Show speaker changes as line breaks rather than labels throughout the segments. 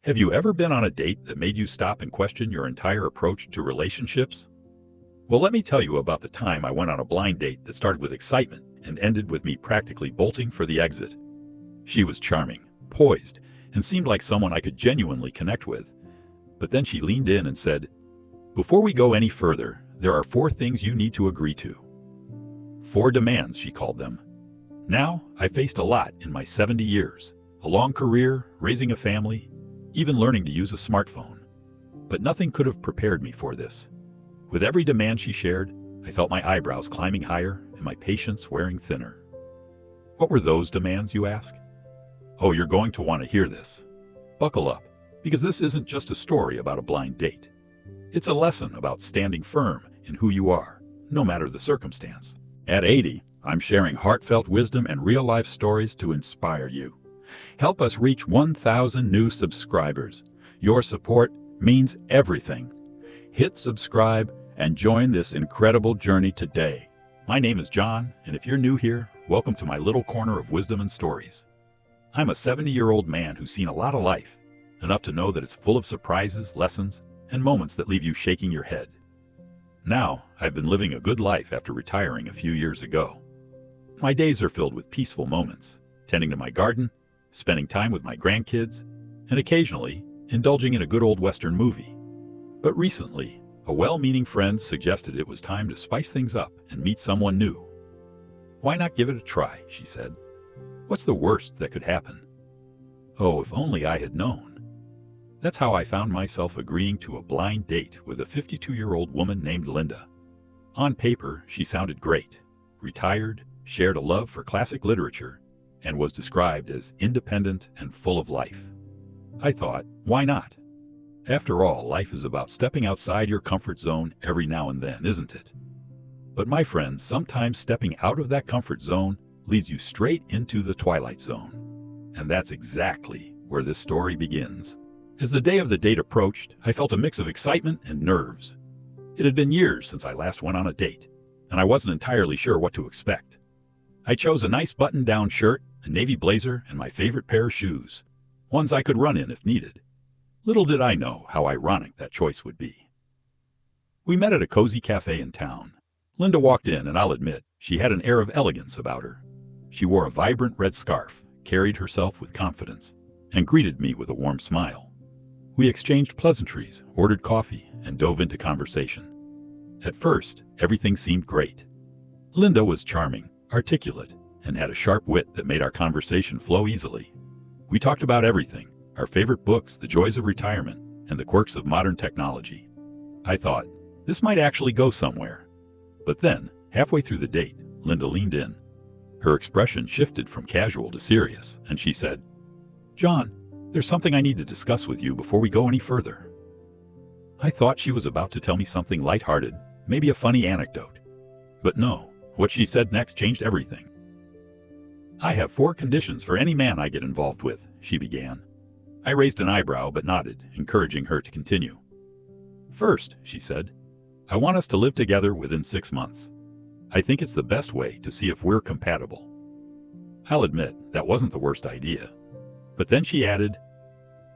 Have you ever been on a date that made you stop and question your entire approach to relationships? Well, let me tell you about the time I went on a blind date that started with excitement and ended with me practically bolting for the exit. She was charming, poised, and seemed like someone I could genuinely connect with. But then she leaned in and said, "Before we go any further, there are 4 things you need to agree to." 4 demands, she called them. Now, I faced a lot in my 70 years. A long career, raising a family, even learning to use a smartphone. But nothing could have prepared me for this. With every demand she shared, I felt my eyebrows climbing higher and my patience wearing thinner. What were those demands, you ask? Oh, you're going to want to hear this. Buckle up, because this isn't just a story about a blind date. It's a lesson about standing firm in who you are, no matter the circumstance. At 80, I'm sharing heartfelt wisdom and real-life stories to inspire you. Help us reach 1,000 new subscribers. Your support means everything. Hit subscribe and join this incredible journey today. My name is John, and if you're new here, welcome to my little corner of wisdom and stories. I'm a 70-year-old man who's seen a lot of life, enough to know that it's full of surprises, lessons, and moments that leave you shaking your head. Now, I've been living a good life after retiring a few years ago. My days are filled with peaceful moments, tending to my garden, spending time with my grandkids, and occasionally indulging in a good old Western movie. But recently, a well-meaning friend suggested it was time to spice things up and meet someone new. "Why not give it a try?" she said. "What's the worst that could happen?" Oh, if only I had known. That's how I found myself agreeing to a blind date with a 52-year-old woman named Linda. On paper, she sounded great. Retired, shared a love for classic literature, and was described as independent and full of life. I thought, why not? After all, life is about stepping outside your comfort zone every now and then, isn't it? But my friends, sometimes stepping out of that comfort zone leads you straight into the twilight zone. And that's exactly where this story begins. As the day of the date approached, I felt a mix of excitement and nerves. It had been years since I last went on a date, and I wasn't entirely sure what to expect. I chose a nice button-down shirt, a navy blazer, and my favorite pair of shoes, ones I could run in if needed. Little did I know how ironic that choice would be. We met at a cozy cafe in town. Linda walked in, and I'll admit, she had an air of elegance about her. She wore a vibrant red scarf, carried herself with confidence, and greeted me with a warm smile. We exchanged pleasantries, ordered coffee, and dove into conversation. At first, everything seemed great. Linda was charming, articulate, and had a sharp wit that made our conversation flow easily. We talked about everything, our favorite books, the joys of retirement, and the quirks of modern technology. I thought, this might actually go somewhere. But then, halfway through the date, Linda leaned in. Her expression shifted from casual to serious, and she said, "John, there's something I need to discuss with you before we go any further." I thought she was about to tell me something lighthearted, maybe a funny anecdote. But no, what she said next changed everything. "I have 4 conditions for any man I get involved with," she began. I raised an eyebrow but nodded, encouraging her to continue. "First," she said, "I want us to live together within 6 months. I think it's the best way to see if we're compatible." I'll admit, that wasn't the worst idea. But then she added,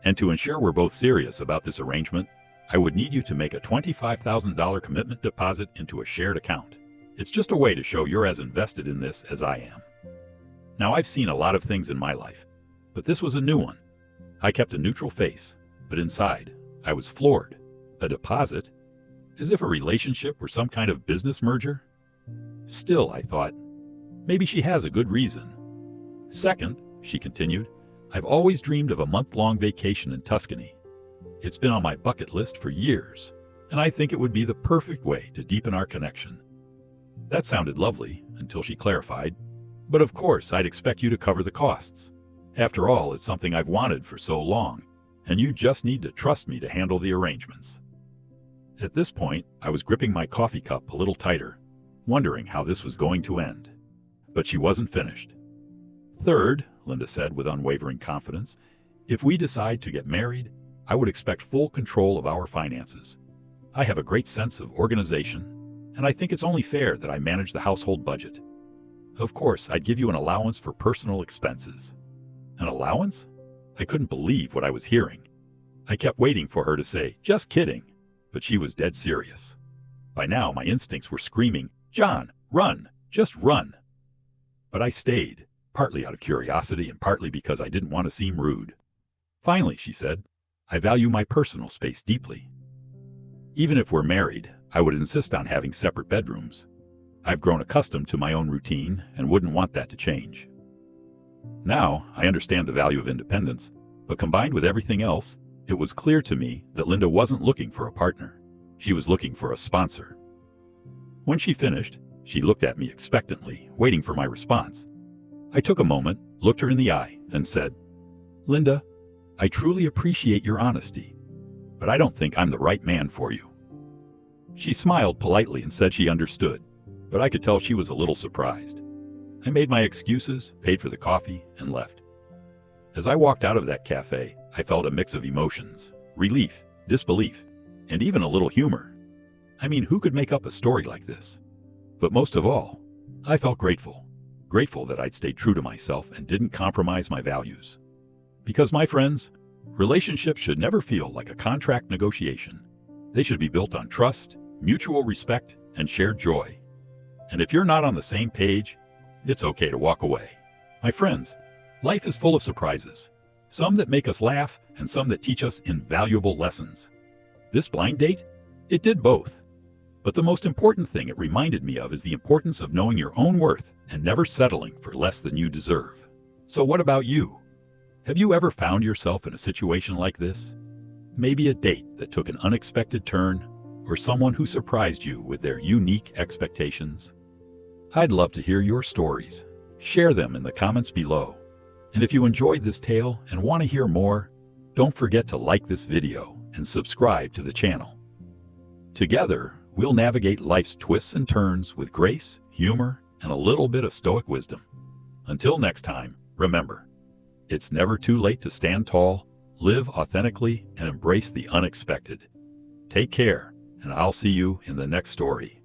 "And to ensure we're both serious about this arrangement, I would need you to make a $25,000 commitment deposit into a shared account. It's just a way to show you're as invested in this as I am." Now, I've seen a lot of things in my life, but this was a new one. I kept a neutral face, but inside, I was floored. A deposit? As if a relationship were some kind of business merger? Still, I thought, maybe she has a good reason. "Second," she continued, "I've always dreamed of a month-long vacation in Tuscany. It's been on my bucket list for years, and I think it would be the perfect way to deepen our connection." That sounded lovely until she clarified, "But of course, I'd expect you to cover the costs. After all, it's something I've wanted for so long, and you just need to trust me to handle the arrangements." At this point, I was gripping my coffee cup a little tighter, wondering how this was going to end. But she wasn't finished. "Third," Linda said with unwavering confidence, "if we decide to get married, I would expect full control of our finances. I have a great sense of organization, and I think it's only fair that I manage the household budget. Of course, I'd give you an allowance for personal expenses." An allowance? I couldn't believe what I was hearing. I kept waiting for her to say, "Just kidding," but she was dead serious. By now, my instincts were screaming, "John, run, just run." But I stayed, partly out of curiosity and partly because I didn't want to seem rude. Finally, she said, "I value my personal space deeply. Even if we're married, I would insist on having separate bedrooms. I've grown accustomed to my own routine and wouldn't want that to change." Now, I understand the value of independence, but combined with everything else, it was clear to me that Linda wasn't looking for a partner. She was looking for a sponsor. When she finished, she looked at me expectantly, waiting for my response. I took a moment, looked her in the eye, and said, "Linda, I truly appreciate your honesty, but I don't think I'm the right man for you." She smiled politely and said she understood, but I could tell she was a little surprised. I made my excuses, paid for the coffee, and left. As I walked out of that cafe, I felt a mix of emotions: relief, disbelief, and even a little humor. I mean, who could make up a story like this? But most of all, I felt grateful. Grateful that I'd stayed true to myself and didn't compromise my values. Because, my friends, relationships should never feel like a contract negotiation. They should be built on trust, mutual respect, and shared joy. And if you're not on the same page, it's okay to walk away. My friends, life is full of surprises. Some that make us laugh and some that teach us invaluable lessons. This blind date? It did both. But the most important thing it reminded me of is the importance of knowing your own worth and never settling for less than you deserve. So what about you? Have you ever found yourself in a situation like this? Maybe a date that took an unexpected turn, or someone who surprised you with their unique expectations? I'd love to hear your stories. Share them in the comments below. And if you enjoyed this tale and want to hear more, don't forget to like this video and subscribe to the channel. Together, we'll navigate life's twists and turns with grace, humor, and a little bit of stoic wisdom. Until next time, remember, it's never too late to stand tall, live authentically, and embrace the unexpected. Take care, and I'll see you in the next story.